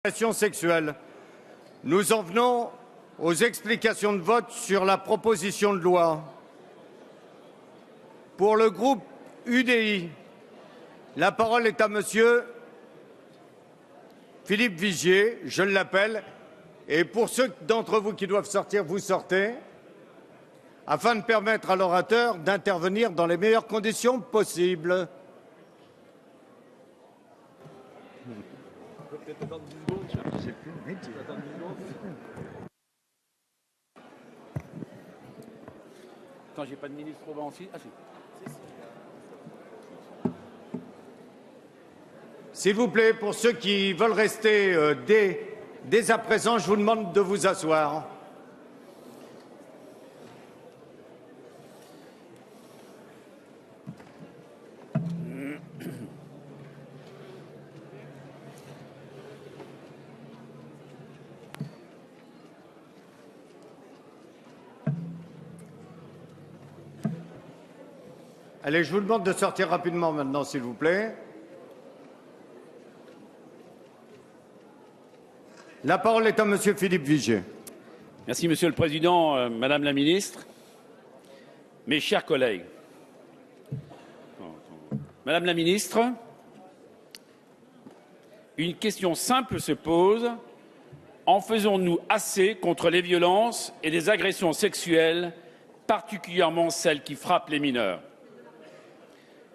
Agression sexuelle. Nous en venons aux explications de vote sur la proposition de loi. Pour le groupe UDI, la parole est à monsieur Philippe Vigier, je l'appelle, et pour ceux d'entre vous qui doivent sortir, vous sortez, afin de permettre à l'orateur d'intervenir dans les meilleures conditions possibles. Quand j'ai pas de ministre au banc aussi. Ah, si. S'il vous plaît, pour ceux qui veulent rester dès à présent, je vous demande de vous asseoir. Allez, je vous demande de sortir rapidement maintenant, s'il vous plaît. La parole est à monsieur Philippe Vigier. Merci, Monsieur le Président, Madame la Ministre, mes chers collègues. Madame la Ministre, une question simple se pose. En faisons-nous assez contre les violences et les agressions sexuelles, particulièrement celles qui frappent les mineurs?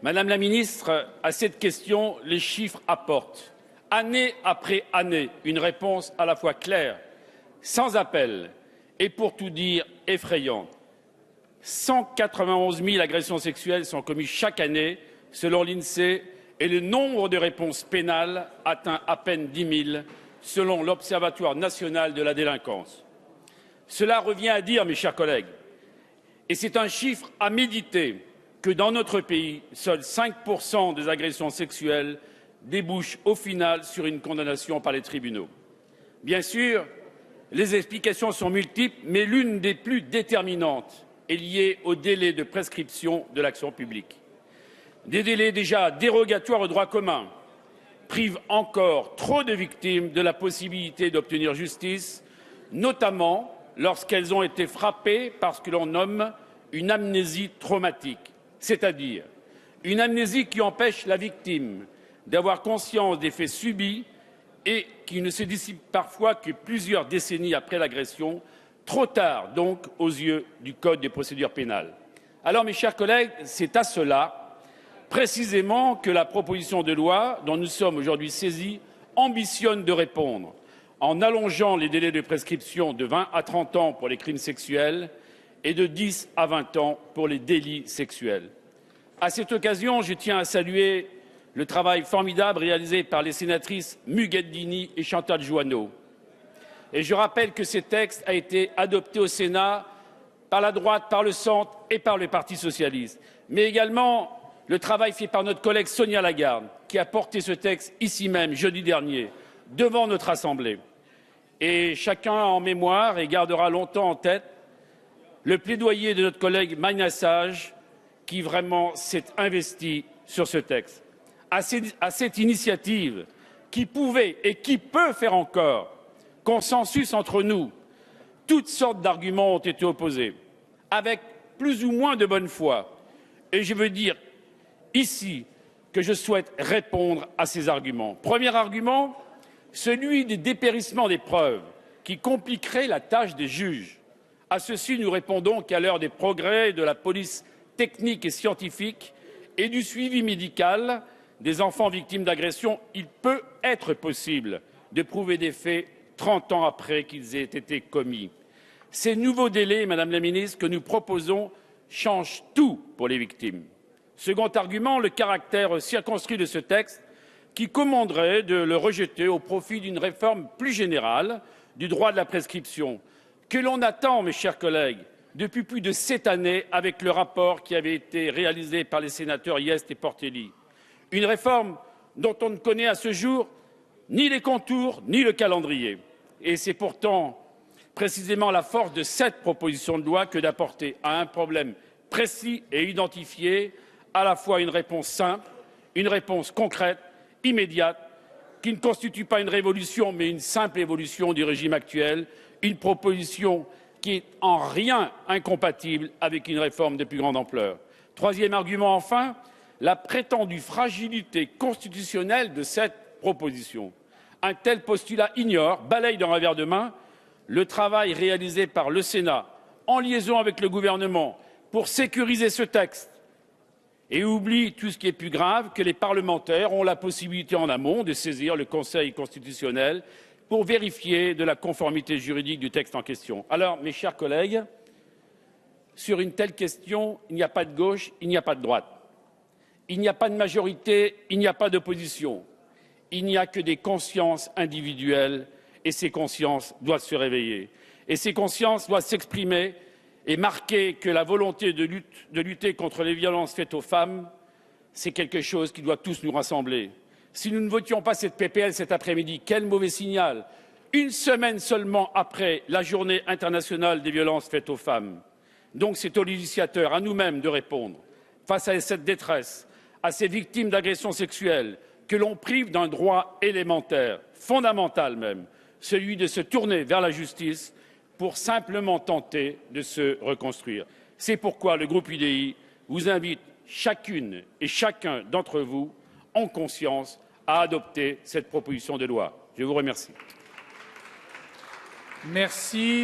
Madame la Ministre, à cette question, les chiffres apportent, année après année, une réponse à la fois claire, sans appel et, pour tout dire, effrayante. 191 000 agressions sexuelles sont commises chaque année, selon l'INSEE, et le nombre de réponses pénales atteint à peine 10 000, selon l'Observatoire national de la délinquance. Cela revient à dire, mes chers collègues, et c'est un chiffre à méditer, que dans notre pays, seuls 5% des agressions sexuelles débouchent au final sur une condamnation par les tribunaux. Bien sûr, les explications sont multiples, mais l'une des plus déterminantes est liée au délai de prescription de l'action publique. Des délais déjà dérogatoires au droit commun privent encore trop de victimes de la possibilité d'obtenir justice, notamment lorsqu'elles ont été frappées par ce que l'on nomme une amnésie traumatique, c'est-à-dire une amnésie qui empêche la victime d'avoir conscience des faits subis et qui ne se dissipe parfois que plusieurs décennies après l'agression, trop tard donc aux yeux du Code des procédures pénales. Alors, mes chers collègues, c'est à cela, précisément, que la proposition de loi dont nous sommes aujourd'hui saisis ambitionne de répondre, en allongeant les délais de prescription de 20 à 30 ans pour les crimes sexuels et de 10 à 20 ans pour les délits sexuels. À cette occasion, je tiens à saluer le travail formidable réalisé par les sénatrices Muguette-Dini et Chantal Jouanneau. Et je rappelle que ce texte a été adopté au Sénat par la droite, par le centre et par le Parti socialiste. Mais également le travail fait par notre collègue Sonia Lagarde, qui a porté ce texte ici même, jeudi dernier, devant notre Assemblée. Et chacun a en mémoire et gardera longtemps en tête le plaidoyer de notre collègue Magna Sage, qui vraiment s'est investi sur ce texte. À cette initiative, qui pouvait et qui peut faire encore consensus entre nous, toutes sortes d'arguments ont été opposés, avec plus ou moins de bonne foi. Et je veux dire ici que je souhaite répondre à ces arguments. Premier argument, celui du dépérissement des preuves, qui compliquerait la tâche des juges. À ceci, nous répondons qu'à l'heure des progrès de la police technique et scientifique et du suivi médical des enfants victimes d'agressions, il peut être possible de prouver des faits 30 ans après qu'ils aient été commis. Ces nouveaux délais, Madame la Ministre, que nous proposons changent tout pour les victimes. Second argument, le caractère circonscrit de ce texte qui commanderait de le rejeter au profit d'une réforme plus générale du droit de la prescription, que l'on attend, mes chers collègues, depuis plus de 7 années avec le rapport qui avait été réalisé par les sénateurs Hyest et Portelli. Une réforme dont on ne connaît à ce jour ni les contours ni le calendrier. Et c'est pourtant précisément la force de cette proposition de loi que d'apporter à un problème précis et identifié à la fois une réponse simple, une réponse concrète, immédiate, qui ne constitue pas une révolution, mais une simple évolution du régime actuel, une proposition qui est en rien incompatible avec une réforme de plus grande ampleur. Troisième argument, enfin, la prétendue fragilité constitutionnelle de cette proposition. Un tel postulat ignore, balaye d'un revers de main, le travail réalisé par le Sénat en liaison avec le gouvernement pour sécuriser ce texte et oublie tout ce qui est plus grave, que les parlementaires ont la possibilité en amont de saisir le Conseil constitutionnel pour vérifier de la conformité juridique du texte en question. Alors, mes chers collègues, sur une telle question, il n'y a pas de gauche, il n'y a pas de droite. Il n'y a pas de majorité, il n'y a pas d'opposition. Il n'y a que des consciences individuelles et ces consciences doivent se réveiller. Et ces consciences doivent s'exprimer et marquer que la volonté de lutter contre les violences faites aux femmes, c'est quelque chose qui doit tous nous rassembler. Si nous ne votions pas cette PPL cet après-midi, quel mauvais signal! Une semaine seulement après la journée internationale des violences faites aux femmes. Donc c'est aux législateurs, à nous-mêmes, de répondre face à cette détresse, à ces victimes d'agressions sexuelles que l'on prive d'un droit élémentaire, fondamental même, celui de se tourner vers la justice pour simplement tenter de se reconstruire. C'est pourquoi le groupe UDI vous invite chacune et chacun d'entre vous, en conscience, à adopter cette proposition de loi. Je vous remercie. Merci.